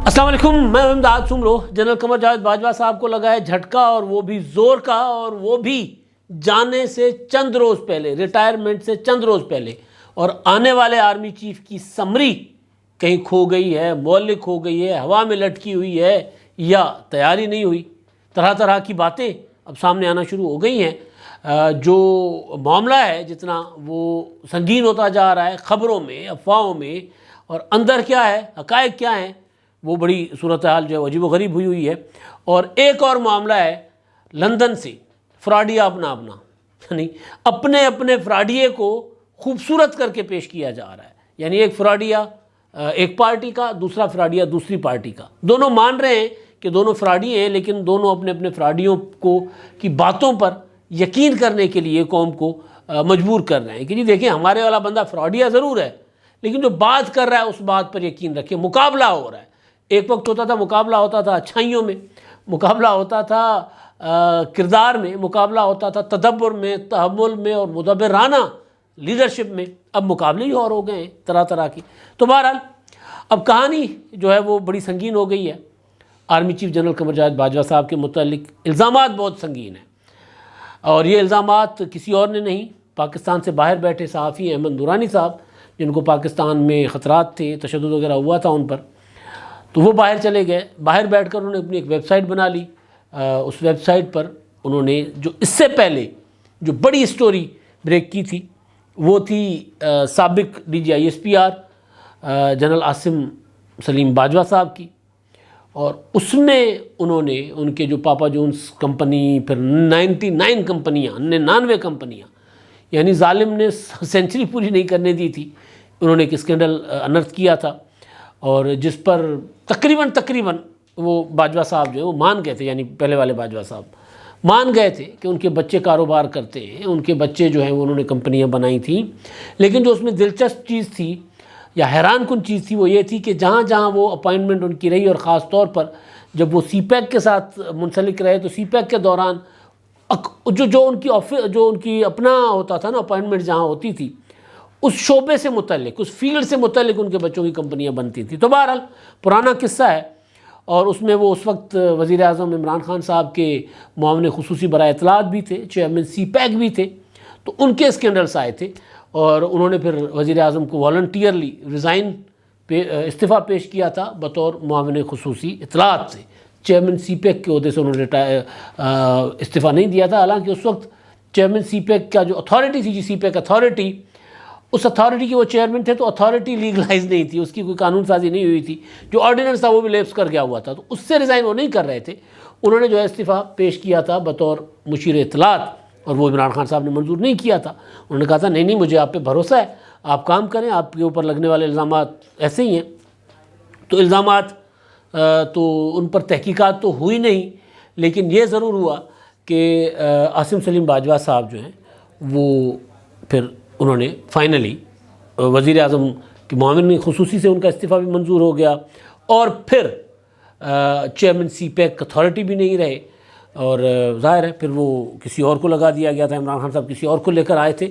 السلام علیکم، میں امداد سمرو۔ جنرل قمر جاوید باجوہ صاحب کو لگا ہے جھٹکا، اور وہ بھی زور کا، اور وہ بھی جانے سے چند روز پہلے، ریٹائرمنٹ سے چند روز پہلے۔ اور آنے والے آرمی چیف کی سمری کہیں کھو گئی ہے، معلق ہو گئی ہے، ہوا میں لٹکی ہوئی ہے، یا تیاری نہیں ہوئی۔ طرح طرح کی باتیں اب سامنے آنا شروع ہو گئی ہیں۔ جو معاملہ ہے جتنا وہ سنگین ہوتا جا رہا ہے، خبروں میں، افواہوں میں، اور اندر کیا ہے، حقائق کیا ہیں، وہ بڑی صورتحال جو ہے عجیب و غریب ہوئی ہے۔ اور ایک اور معاملہ ہے لندن سے، فراڈیا اپنا یعنی اپنے اپنے فراڈیے کو خوبصورت کر کے پیش کیا جا رہا ہے۔ یعنی ایک فراڈیا ایک پارٹی کا، دوسرا فراڈیا دوسری پارٹی کا، دونوں مان رہے ہیں کہ دونوں فراڈی ہیں، لیکن دونوں اپنے اپنے فراڈیوں کی باتوں پر یقین کرنے کے لیے قوم کو مجبور کر رہے ہیں کہ جی دیکھیں ہمارے والا بندہ فراڈیا ضرور ہے، لیکن جو بات کر رہا ہے اس بات پر یقین رکھیں۔ مقابلہ ہو رہا ہے، ایک وقت ہوتا تھا مقابلہ ہوتا تھا اچھائیوں میں، مقابلہ ہوتا تھا کردار میں، مقابلہ ہوتا تھا تدبر میں، تحمل میں، اور مدبرانہ لیڈرشپ میں۔ اب مقابلے ہی اور ہو گئے ہیں طرح طرح کی۔ تو بہرحال اب کہانی جو ہے وہ بڑی سنگین ہو گئی ہے۔ Army chief general Qamar Javed Bajwa صاحب کے متعلق الزامات بہت سنگین ہیں، اور یہ الزامات کسی اور نے نہیں، پاکستان سے باہر بیٹھے صحافی احمد نورانی صاحب، جن کو پاکستان میں خطرات تھے، تشدد وغیرہ ہوا تھا ان پر، تو وہ باہر چلے گئے۔ باہر بیٹھ کر انہوں نے اپنی ایک ویب سائٹ بنا لی۔ اس ویب سائٹ پر انہوں نے جو اس سے پہلے جو بڑی سٹوری بریک کی تھی وہ تھی سابق D G I S P R general Asim Saleem Bajwa صاحب کی، اور اس میں انہوں نے ان کے جو پاپا جونز کمپنی، پھر 99 کمپنیاں، یعنی ظالم نے سینچری پوری نہیں کرنے دی تھی، انہوں نے ایک اسکینڈل انرتھ کیا تھا، اور جس پر تقریباً وہ باجوہ صاحب جو ہے وہ مان گئے تھے، یعنی پہلے والے باجوہ صاحب مان گئے تھے کہ ان کے بچے کاروبار کرتے ہیں، ان کے بچے جو ہیں وہ انہوں نے کمپنیاں بنائی تھیں۔ لیکن جو اس میں دلچسپ چیز تھی یا حیران کن چیز تھی وہ یہ تھی کہ جہاں جہاں وہ اپائنٹمنٹ ان کی رہی، اور خاص طور پر جب وہ سی پیک کے ساتھ منسلک رہے، تو سی پیک کے دوران جو ان کی اپنا ہوتا تھا نا اپائنٹمنٹ جہاں ہوتی تھی، اس شعبے سے متعلق، اس فیلڈ سے متعلق ان کے بچوں کی کمپنیاں بنتی تھیں۔ تو بہرحال پرانا قصہ ہے، اور اس میں وہ اس وقت وزیر اعظم عمران خان صاحب کے معاون خصوصی برائے اطلاعات بھی تھے، چیئرمین سی پیک بھی تھے، تو ان کے اسکینڈلز آئے تھے، اور انہوں نے پھر وزیر اعظم کو والنٹیئرلی استعفیٰ پیش کیا تھا بطور معاون خصوصی اطلاعات سے۔ چیئرمین سی پیک کے عہدے سے انہوں نے استعفیٰ نہیں دیا تھا، حالانکہ اس وقت چیئرمین سی پیک کا جو اتھارٹی تھی، سی پیک اتھارٹی، اس اتھارٹی کے وہ چیئرمین تھے، تو اتھارٹی لیگلائز نہیں تھی، اس کی کوئی قانون سازی نہیں ہوئی تھی، جو آرڈیننس تھا وہ بھی لیپس کر گیا ہوا تھا، تو اس سے ریزائن وہ نہیں کر رہے تھے۔ انہوں نے جو ہے استعفیٰ پیش کیا تھا بطور مشیر اطلاعات، اور وہ عمران خان صاحب نے منظور نہیں کیا تھا۔ انہوں نے کہا تھا نہیں مجھے آپ پہ بھروسہ ہے، آپ کام کریں، آپ کے اوپر لگنے والے الزامات ایسے ہی ہیں۔ تو الزامات تو ان پر تحقیقات تو ہوئی نہیں، لیکن یہ ضرور ہوا کہ عاصم سلیم باجوہ صاحب جو ہیں وہ پھر انہوں نے فائنلی وزیر اعظم کی معاون خصوصی سے ان کا استعفیٰ بھی منظور ہو گیا، اور پھر چیئرمین سی پیک اتھارٹی بھی نہیں رہے، اور ظاہر ہے پھر وہ کسی اور کو لگا دیا گیا تھا، عمران خان صاحب کسی اور کو لے کر آئے تھے۔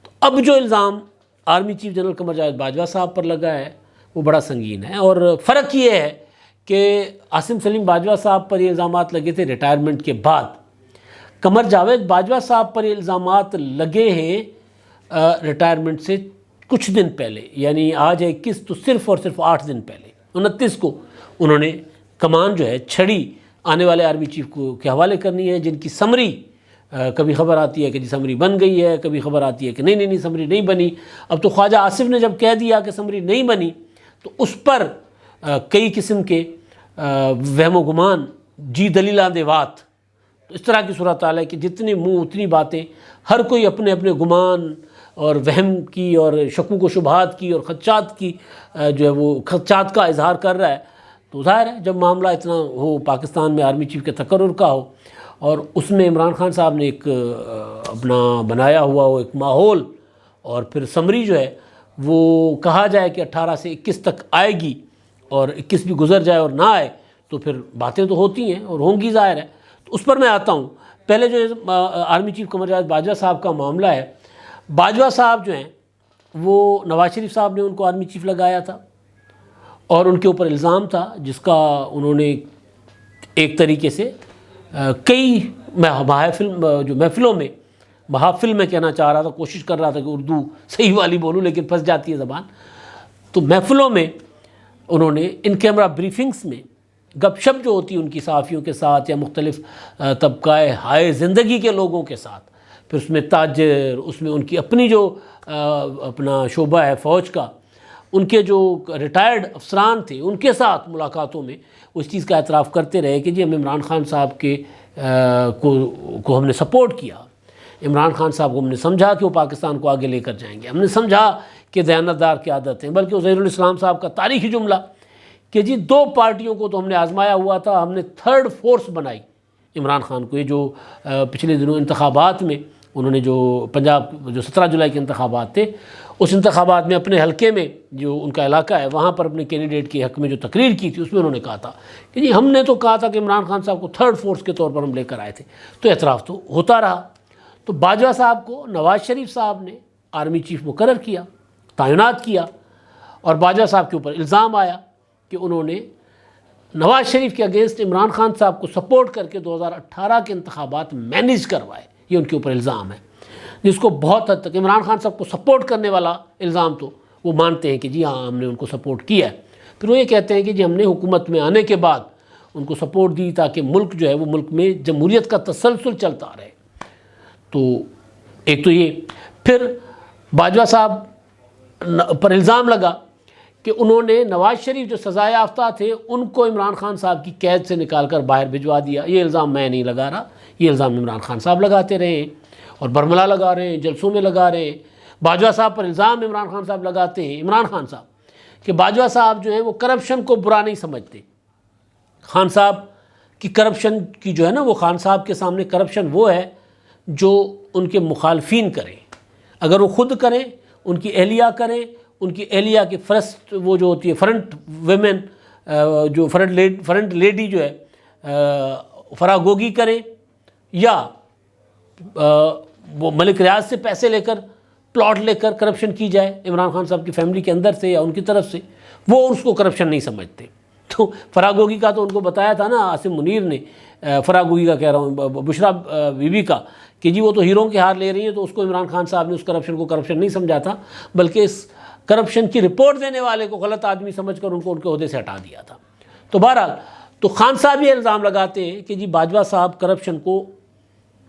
تو اب جو الزام army chief general Qamar Javed Bajwa صاحب پر لگا ہے وہ بڑا سنگین ہے، اور فرق یہ ہے کہ عاصم سلیم باجوہ صاحب پر یہ الزامات لگے تھے ریٹائرمنٹ کے بعد، قمر جاوید باجوہ صاحب پر یہ الزامات لگے ہیں ریٹائرمنٹ سے کچھ دن پہلے، یعنی آج ہے 21، تو صرف اور صرف 8 دن پہلے 29 کو انہوں نے کمان جو ہے چھڑی آنے والے آرمی چیف کو کے حوالے کرنی ہے، جن کی سمری کبھی خبر آتی ہے کہ جی سمری بن گئی ہے، کبھی خبر آتی ہے کہ نہیں سمری نہیں بنی۔ اب تو خواجہ آصف نے جب کہہ دیا کہ سمری نہیں بنی، تو اس پر کئی قسم کے وہم و گمان، جی دلیلاں دے وات، تو اس طرح کی صورتحال ہے کہ جتنے منہ اتنی باتیں، ہر کوئی اپنے اپنے گمان اور وہم کی اور شکوک و شبہات کی اور خدشات کی جو ہے وہ خدشات کا اظہار کر رہا ہے۔ تو ظاہر ہے جب معاملہ اتنا ہو، پاکستان میں آرمی چیف کے تقرر کا ہو، اور اس میں عمران خان صاحب نے ایک اپنا بنایا ہوا وہ ایک ماحول، اور پھر سمری جو ہے وہ کہا جائے کہ 18 سے 21 تک آئے گی، اور 21 بھی گزر جائے اور نہ آئے، تو پھر باتیں تو ہوتی ہیں اور ہوں گی، ظاہر ہے۔ تو اس پر میں آتا ہوں۔ پہلے جو آرمی چیف قمر جاوید باجوہ صاحب کا معاملہ ہے، باجوہ صاحب جو ہیں وہ نواز شریف صاحب نے ان کو آرمی چیف لگایا تھا، اور ان کے اوپر الزام تھا جس کا انہوں نے ایک طریقے سے کئی محفلوں میں محافل میں کہنا چاہ رہا تھا، کوشش کر رہا تھا کہ اردو صحیح والی بولوں لیکن پھنس جاتی ہے زبان، تو محفلوں میں انہوں نے ان کیمرہ بریفنگز میں گپ شپ جو ہوتی ہے ان کی صحافیوں کے ساتھ یا مختلف طبقہ ہائے زندگی کے لوگوں کے ساتھ، پھر اس میں تاجر، اس میں ان کی اپنی جو اپنا شعبہ ہے فوج کا، ان کے جو ریٹائرڈ افسران تھے ان کے ساتھ ملاقاتوں میں وہ اس چیز کا اعتراف کرتے رہے کہ جی ہم عمران خان صاحب کے کو ہم نے سپورٹ کیا، عمران خان صاحب کو ہم نے سمجھا کہ وہ پاکستان کو آگے لے کر جائیں گے، ہم نے سمجھا کہ دیانتدار کی عادت ہیں، بلکہ عزیر الاسلام صاحب کا تاریخی جملہ کہ جی 2 پارٹیوں کو تو ہم نے آزمایا ہوا تھا، ہم نے 3rd فورس بنائی عمران خان کو۔ یہ جو پچھلے دنوں انتخابات میں انہوں نے جو پنجاب جو 17 جولائی کے انتخابات تھے، اس انتخابات میں اپنے حلقے میں جو ان کا علاقہ ہے وہاں پر اپنے کینڈیڈیٹ کے حق میں جو تقریر کی تھی اس میں انہوں نے کہا تھا کہ جی ہم نے تو کہا تھا کہ عمران خان صاحب کو 3rd فورس کے طور پر ہم لے کر آئے تھے، تو اعتراف تو ہوتا رہا۔ تو باجوہ صاحب کو نواز شریف صاحب نے آرمی چیف مقرر کیا، تعینات کیا، اور باجوہ صاحب کے اوپر الزام آیا کہ انہوں نے نواز شریف کے اگینسٹ عمران خان صاحب کو سپورٹ کر کے 2018 کے انتخابات مینیج کروائے، یہ ان کے اوپر الزام ہے، جس کو بہت حد تک عمران خان صاحب کو سپورٹ کرنے والا الزام تو وہ مانتے ہیں کہ جی ہاں ہم نے ان کو سپورٹ کیا ہے، پھر وہ یہ کہتے ہیں کہ جی ہم نے حکومت میں آنے کے بعد ان کو سپورٹ دی تاکہ ملک جو ہے وہ ملک میں جمہوریت کا تسلسل چلتا رہے۔ تو ایک تو یہ، پھر باجوہ صاحب پر الزام لگا کہ انہوں نے نواز شریف جو سزا یافتہ تھے ان کو عمران خان صاحب کی قید سے نکال کر باہر بھجوا دیا۔ یہ الزام میں نہیں لگا رہا، یہ الزام عمران خان صاحب لگاتے رہے ہیں اور برملا لگا رہے ہیں، جلسوں میں لگا رہے ہیں۔ باجوہ صاحب پر الزام عمران خان صاحب لگاتے ہیں، عمران خان صاحب کہ باجوہ صاحب جو ہیں وہ کرپشن کو برا نہیں سمجھتے، خان صاحب کی کرپشن کی جو ہے نا وہ خان صاحب کے سامنے کرپشن وہ ہے جو ان کے مخالفین کریں، اگر وہ خود کریں، ان کی اہلیہ کریں، ان کی اہلیہ کی فرسٹ وہ جو ہوتی ہے فرنٹ ویمن جو فرنٹ لیڈی جو ہے فراگوگی کریں، یا وہ ملک ریاض سے پیسے لے کر پلاٹ لے کر کرپشن کی جائے عمران خان صاحب کی فیملی کے اندر سے یا ان کی طرف سے، وہ اس کو کرپشن نہیں سمجھتے۔ تو فراگوگی کا تو ان کو بتایا تھا نا عاصم منیر نے، فراگوگی کا کہہ رہا ہوں بشرا بی بی کا، کہ جی وہ تو ہیروں کے ہار لے رہی ہیں، تو اس کو عمران خان صاحب نے اس کرپشن کو کرپشن نہیں سمجھا تھا، بلکہ اس کرپشن کی رپورٹ دینے والے کو غلط آدمی سمجھ کر ان کو ان کے عہدے سے ہٹا دیا تھا۔ تو بہرحال تو خان صاحب یہ الزام لگاتے ہیں کہ جی باجوہ صاحب کرپشن کو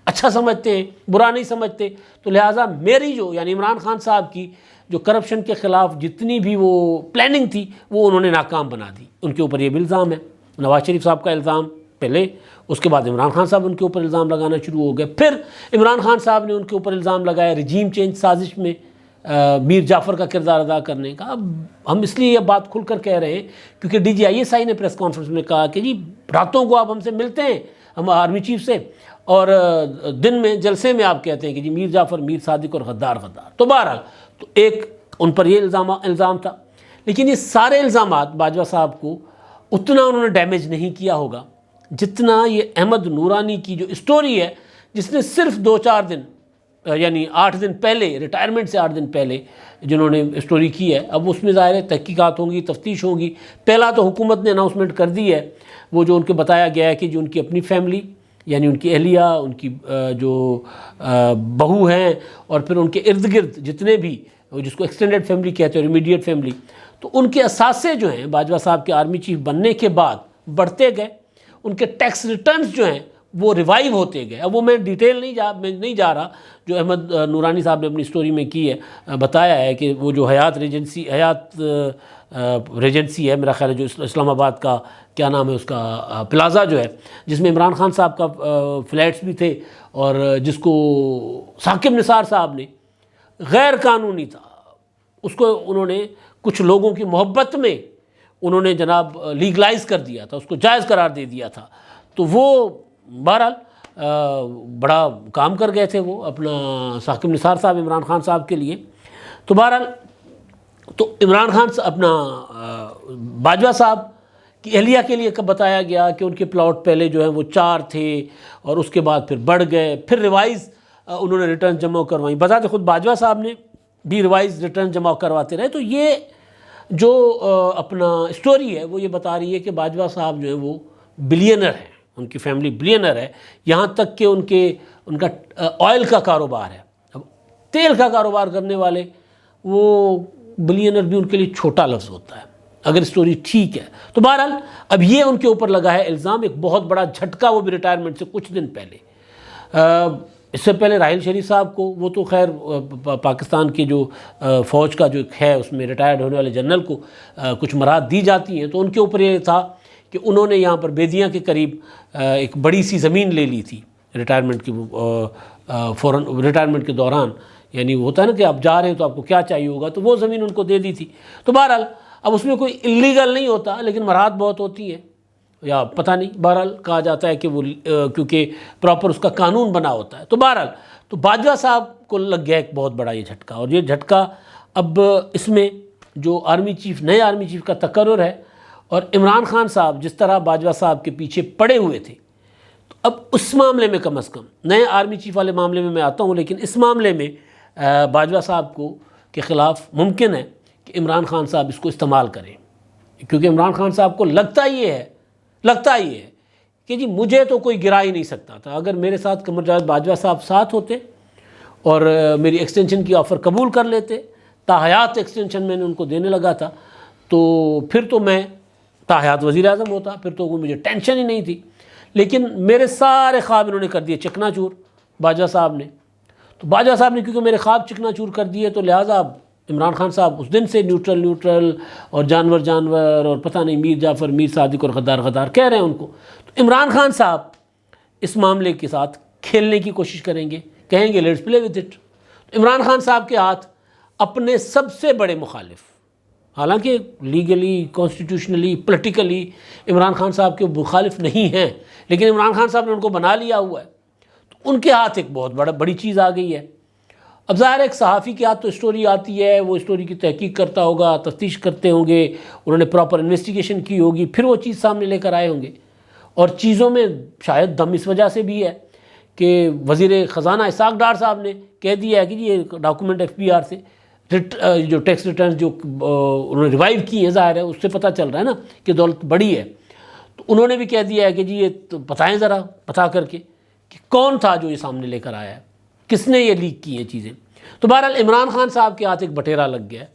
اچھا سمجھتے ہیں، برا نہیں سمجھتے، تو لہٰذا میری جو یعنی عمران خان صاحب کی جو کرپشن کے خلاف جتنی بھی وہ پلاننگ تھی وہ انہوں نے ناکام بنا دی۔ ان کے اوپر یہ بھی الزام ہے، نواز شریف صاحب کا الزام پہلے، اس کے بعد عمران خان صاحب ان کے اوپر الزام لگانا شروع ہو گئے، پھر عمران خان صاحب نے ان کے اوپر الزام لگایا رجیم چینج سازش میں میر جعفر کا کردار ادا کرنے کا۔ اب ہم اس لیے یہ بات کھل کر کہہ رہے ہیں کیونکہ D G I S I نے پریس کانفرنس میں کہا کہ جی راتوں کو آپ ہم سے ملتے ہیں، ہم آرمی چیف سے، اور دن میں جلسے میں آپ کہتے ہیں کہ جی میر جعفر میر صادق اور غدار غدار۔ تو بہرحال تو ایک ان پر یہ الزام تھا، لیکن یہ سارے الزامات باجوہ صاحب کو اتنا انہوں نے ڈیمیج نہیں کیا ہوگا جتنا یہ احمد نورانی کی جو اسٹوری ہے، جس نے صرف 2-4 دن یعنی 8 دن پہلے، ریٹائرمنٹ سے 8 دن پہلے جنہوں نے اسٹوری کی ہے، اب اس میں ظاہر ہے تحقیقات ہوں گی، تفتیش ہوگی۔ پہلا تو حکومت نے اناؤنسمنٹ کر دی ہے، وہ جو ان کے بتایا گیا ہے کہ جو ان کی اپنی فیملی یعنی ان کی اہلیہ، ان کی جو بہو ہیں، اور پھر ان کے ارد گرد جتنے بھی جس کو ایکسٹینڈڈ فیملی کہتے ہیں اور امیڈیٹ فیملی، تو ان کے اثاثے جو ہیں باجوہ صاحب کے آرمی چیف بننے کے بعد بڑھتے گئے، ان کے ٹیکس ریٹرنز جو ہیں وہ ریوائیو ہوتے گئے۔ اب وہ میں ڈیٹیل نہیں جا رہا، جو احمد نورانی صاحب نے اپنی سٹوری میں کی ہے، بتایا ہے کہ وہ جو حیات ریجنسی ہے، میرا خیال ہے جو اسلام آباد کا کیا نام ہے اس کا پلازا جو ہے، جس میں عمران خان صاحب کا فلیٹس بھی تھے، اور جس کو ثاقب نثار صاحب نے غیر قانونی تھا، اس کو انہوں نے کچھ لوگوں کی محبت میں انہوں نے جناب لیگلائز کر دیا تھا، اس کو جائز قرار دے دیا تھا۔ تو وہ بہرحال بڑا کام کر گئے تھے وہ اپنا ثاقب نثار صاحب عمران خان صاحب کے لیے۔ تو بہرحال تو عمران خان اپنا باجوہ صاحب کی اہلیہ کے لیے بتایا گیا کہ ان کے پلاٹ پہلے جو ہیں وہ 4 تھے، اور اس کے بعد پھر بڑھ گئے، پھر ریوائز انہوں نے ریٹرن جمع کروائیں، بذات خود باجوہ صاحب نے بھی ریوائز ریٹرن جمع کرواتے رہے۔ تو یہ جو اپنا اسٹوری ہے وہ یہ بتا رہی ہے کہ باجوہ صاحب جو ہیں وہ بلینر ہیں، ان کی فیملی بلینر ہے، یہاں تک کہ ان کا آئل کا کاروبار ہے۔ اب تیل کا کاروبار کرنے والے، وہ بلینر بھی ان کے لیے چھوٹا لفظ ہوتا ہے اگر اسٹوری ٹھیک ہے۔ تو بہرحال اب یہ ان کے اوپر لگا ہے الزام، ایک بہت بڑا جھٹکا، وہ بھی ریٹائرمنٹ سے کچھ دن پہلے۔ اس سے پہلے راحیل شریف صاحب کو، وہ تو خیر پاکستان کے جو فوج کا جو ہے اس میں ریٹائرڈ ہونے والے جنرل کو کچھ مراد دی جاتی ہیں، تو ان کے اوپر یہ تھا کہ انہوں نے یہاں پر بیدیاں کے قریب ایک بڑی سی زمین لے لی تھی ریٹائرمنٹ کی، فوراً ریٹائرمنٹ کے دوران، یعنی وہ ہوتا ہے نا کہ آپ جا رہے ہیں تو آپ کو کیا چاہیے ہوگا، تو وہ زمین ان کو دے دی تھی۔ تو بہرحال اب اس میں کوئی اللیگل نہیں ہوتا، لیکن مراد بہت ہوتی ہے، یا پتہ نہیں، بہرحال کہا جاتا ہے کہ وہ کیونکہ پراپر اس کا قانون بنا ہوتا ہے۔ تو بہرحال تو باجوہ صاحب کو لگ گیا ایک بہت بڑا یہ جھٹکا، اور یہ جھٹکا اب اس میں جو آرمی چیف، نئے آرمی چیف کا تقرر ہے، اور عمران خان صاحب جس طرح باجوہ صاحب کے پیچھے پڑے ہوئے تھے، تو اب اس معاملے میں کم از کم، نئے آرمی چیف والے معاملے میں آتا ہوں، لیکن اس معاملے میں باجوہ صاحب کے خلاف ممکن ہے کہ عمران خان صاحب اس کو استعمال کریں، کیونکہ عمران خان صاحب کو لگتا ہی ہے کہ جی مجھے تو کوئی گرا ہی نہیں سکتا تھا، اگر میرے ساتھ قمر جاوید باجوہ صاحب ساتھ ہوتے اور میری ایکسٹینشن کی آفر قبول کر لیتے، تاحیات ایکسٹینشن میں نے ان کو دینے لگا تھا، تو پھر تو میں تاحیات وزیر اعظم ہوتا، پھر تو مجھے ٹینشن ہی نہیں تھی۔ لیکن میرے سارے خواب انہوں نے کر دیے چکنا چور باجوہ صاحب نے۔ تو باجوہ صاحب نے کیونکہ میرے خواب چکنا چور کر دیے، تو لہٰذا عمران خان صاحب اس دن سے نیوٹرل اور جانور اور پتہ نہیں میر جعفر، میر صادق اور غدار کہہ رہے ہیں ان کو۔ تو عمران خان صاحب اس معاملے کے ساتھ کھیلنے کی کوشش کریں گے، کہیں گے let's play with it. Imran Khan صاحب کے ہاتھ اپنے سب سے بڑے مخالف، حالانکہ legally, constitutionally, politically Imran Khan صاحب کے مخالف نہیں ہیں، لیکن عمران خان صاحب نے ان کو بنا لیا ہوا ہے، تو ان کے ہاتھ ایک بہت بڑی چیز آ گئی ہے۔ اب ظاہر ایک صحافی کے ہاتھ تو اسٹوری آتی ہے، وہ اسٹوری کی تحقیق کرتا ہوگا، تفتیش کرتے ہوں گے، انہوں نے پراپر انویسٹیگیشن کی ہوگی، پھر وہ چیز سامنے لے کر آئے ہوں گے۔ اور چیزوں میں شاید دم اس وجہ سے بھی ہے کہ وزیر خزانہ اسحاق ڈار صاحب نے کہہ دیا ہے کہ جی یہ ڈاکومنٹ FBR سے جو ٹیکس ریٹرنز جو انہوں نے ریوائیو کی ہیں، ظاہر ہے اس سے پتہ چل رہا ہے نا کہ دولت بڑی ہے، تو انہوں نے بھی کہہ دیا ہے کہ جی یہ بتائیں ذرا پتہ کر کے کہ کون تھا جو یہ سامنے لے کر آیا ہے، کس نے یہ لیک کی ہیں چیزیں۔ تو بہرحال عمران خان صاحب کے ہاتھ ایک بٹیرا لگ گیا ہے،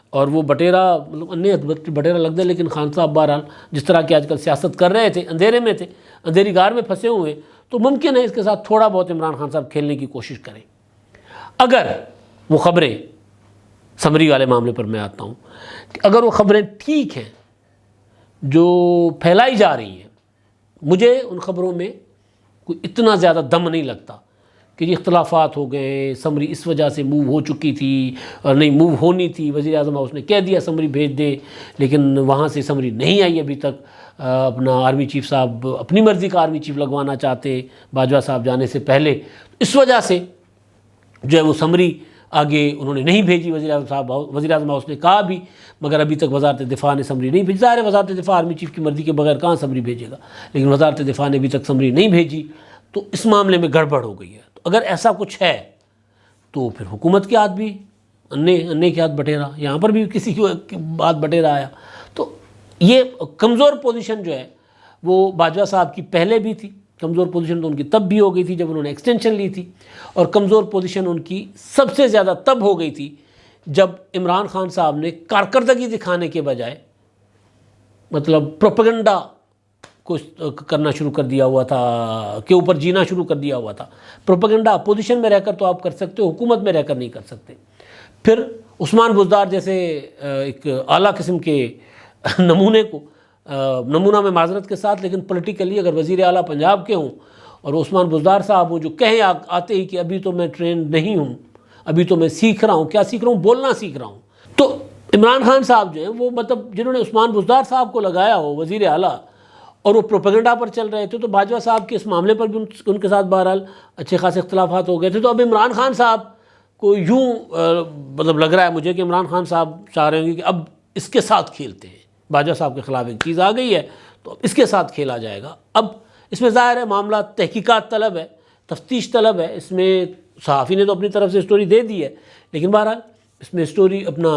اور وہ بٹیرا مطلب بٹیرا لگ گیا، لیکن خان صاحب بہرحال جس طرح کہ آج کل سیاست کر رہے تھے، اندھیرے میں تھے، اندھیری غار میں پھنسے ہوئے، تو ممکن ہے اس کے ساتھ تھوڑا بہت عمران خان صاحب کھیلنے کی کوشش کریں۔ اگر وہ خبریں، سمری والے معاملے پر میں آتا ہوں، کہ اگر وہ خبریں ٹھیک ہیں جو پھیلائی جا رہی ہیں، مجھے ان خبروں میں کوئی اتنا زیادہ دم نہیں لگتا کہ یہ اختلافات ہو گئے، سمری اس وجہ سے موو ہو چکی تھی اور نہیں موو ہونی تھی، وزیر اعظم اس نے کہہ دیا سمری بھیج دے، لیکن وہاں سے سمری نہیں آئی ابھی تک، اپنا آرمی چیف صاحب اپنی مرضی کا آرمی چیف لگوانا چاہتے باجوہ صاحب جانے سے پہلے، اس وجہ سے جو ہے وہ سمری آگے انہوں نے نہیں بھیجی۔ وزیر اعظم ہاؤس نے کہا بھی، مگر ابھی تک وزارت دفاع نے سمری نہیں بھیجی۔ ظاہر ہے وزارت دفاع آرمی چیف کی مرضی کے بغیر کہاں سمری بھیجے گا، لیکن وزارت دفاع نے ابھی تک سمری نہیں بھیجی، تو اس معاملے میں گڑبڑ ہو گئی ہے۔ تو اگر ایسا کچھ ہے تو پھر حکومت کے ہاتھ بھی انے کے ہاتھ بٹیرا، یہاں پر بھی کسی کی بات بٹیرا آیا، تو یہ کمزور پوزیشن جو ہے وہ باجوہ صاحب کی پہلے بھی تھی، کمزور پوزیشن تو ان کی تب بھی ہو گئی تھی جب انہوں نے ایکسٹینشن لی تھی، اور کمزور پوزیشن ان کی سب سے زیادہ تب ہو گئی تھی جب عمران خان صاحب نے کارکردگی دکھانے کے بجائے مطلب پروپیگنڈا کو کرنا شروع کر دیا ہوا تھا، کے اوپر جینا شروع کر دیا ہوا تھا۔ پروپیگنڈا اپوزیشن میں رہ کر تو آپ کر سکتے ہو، حکومت میں رہ کر نہیں کر سکتے۔ پھر عثمان بزدار جیسے ایک اعلیٰ قسم کے نمونہ میں معذرت کے ساتھ، لیکن پولیٹیکلی اگر وزیر اعلیٰ پنجاب کے ہوں اور عثمان بزدار صاحب ہوں جو کہیں آتے ہی کہ ابھی تو میں ٹرینڈ نہیں ہوں، ابھی تو میں سیکھ رہا ہوں، کیا سیکھ رہا ہوں، بولنا سیکھ رہا ہوں، تو عمران خان صاحب جو ہیں وہ مطلب جنہوں نے عثمان بزدار صاحب کو لگایا ہو وزیر اعلیٰ اور وہ پروپیگنڈا پر چل رہے تھے، تو باجوہ صاحب کے اس معاملے پر بھی ان کے ساتھ بہرحال اچھے خاصے اختلافات ہو گئے تھے۔ تو اب عمران خان صاحب کو یوں مطلب لگ رہا ہے مجھے کہ عمران خان صاحب چاہ رہے ہوں گے کہ اب اس کے ساتھ کھیلتے ہیں، باجوہ صاحب کے خلاف ایک چیز آ گئی ہے تو اب اس کے ساتھ کھیلا جائے گا۔ اب اس میں ظاہر ہے معاملہ تحقیقات طلب ہے، تفتیش طلب ہے، اس میں صحافی نے تو اپنی طرف سے اسٹوری دے دی ہے، لیکن بہرحال اس میں اسٹوری اپنا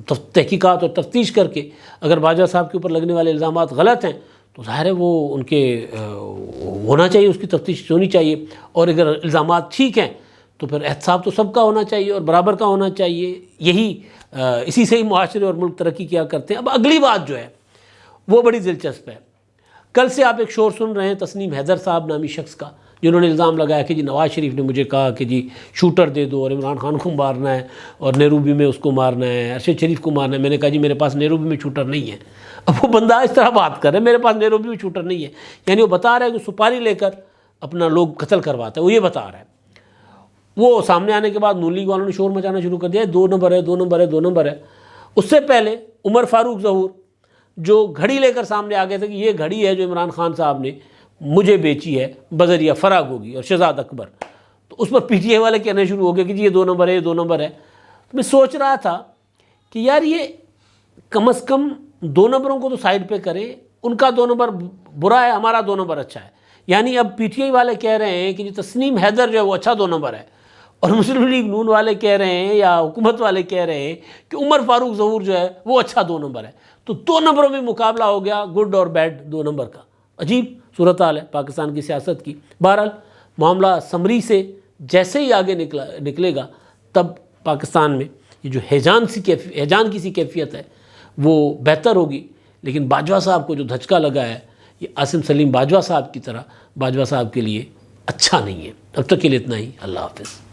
تحقیقات اور تفتیش کر کے اگر باجوہ صاحب کے اوپر لگنے والے الزامات غلط ہیں تو ظاہر ہے وہ ان کے ہونا چاہیے، اس کی تفتیش ہونی چاہیے، اور اگر الزامات ٹھیک ہیں تو پھر احتساب تو سب کا ہونا چاہیے اور برابر کا ہونا چاہیے. یہی اسی سے ہی معاشرے اور ملک ترقی کیا کرتے ہیں. اب اگلی بات جو ہے وہ بڑی دلچسپ ہے. کل سے آپ ایک شور سن رہے ہیں تسنیم حیدر صاحب نامی شخص کا، جنہوں نے الزام لگایا کہ جی نواز شریف نے مجھے کہا کہ جی شوٹر دے دو اور عمران خان کو مارنا ہے اور نیروبی میں اس کو مارنا ہے، ارشد شریف کو مارنا ہے. میں نے کہا جی میرے پاس نیروبی میں شوٹر نہیں ہے. اب وہ بندہ اس طرح بات کر رہا ہے میرے پاس نیروبی میں شوٹر نہیں ہے، یعنی وہ بتا رہا ہے کہ سپاری لے کر اپنا لوگ قتل کرواتا ہے، وہ یہ بتا رہا ہے. وہ سامنے آنے کے بعد نون لیگ والوں نے شور مچانا شروع کر دیا 2 نمبر ہے 2 نمبر ہے 2 نمبر ہے. اس سے پہلے عمر فاروق ظہور جو گھڑی لے کر سامنے آ گئے تھے کہ یہ گھڑی ہے جو عمران خان صاحب نے مجھے بیچی ہے بذریعہ فراغ ہوگی اور شہزاد اکبر، تو اس پر پی ٹی آئی والے کہنے شروع ہو گئے کہ جی یہ 2 نمبر ہے یہ 2 نمبر ہے. تو میں سوچ رہا تھا کہ یار یہ کم از کم 2 نمبروں کو تو سائڈ پہ کریں، ان کا 2 نمبر برا ہے ہمارا 2 نمبر اچھا ہے. یعنی اب پی ٹی آئی والے کہہ رہے ہیں کہ جی تسنیم حیدر جو ہے وہ اچھا 2 نمبر ہے، اور مسلم لیگ نون والے کہہ رہے ہیں یا حکومت والے کہہ رہے ہیں کہ عمر فاروق ظہور جو ہے وہ اچھا 2 نمبر ہے. تو 2 نمبروں میں مقابلہ ہو گیا گڈ اور بیڈ 2 نمبر کا. عجیب صورتحال ہے پاکستان کی سیاست کی. بہرحال معاملہ سمری سے جیسے ہی آگے نکلے گا تب پاکستان میں یہ جو ہیجان کی سی کیفیت ہے وہ بہتر ہوگی. لیکن باجوہ صاحب کو جو دھچکا لگا ہے یہ عاصم سلیم باجوہ صاحب کی طرح باجوہ صاحب کے لیے اچھا نہیں ہے. اب تک کے لیے اتنا ہی. اللہ حافظ.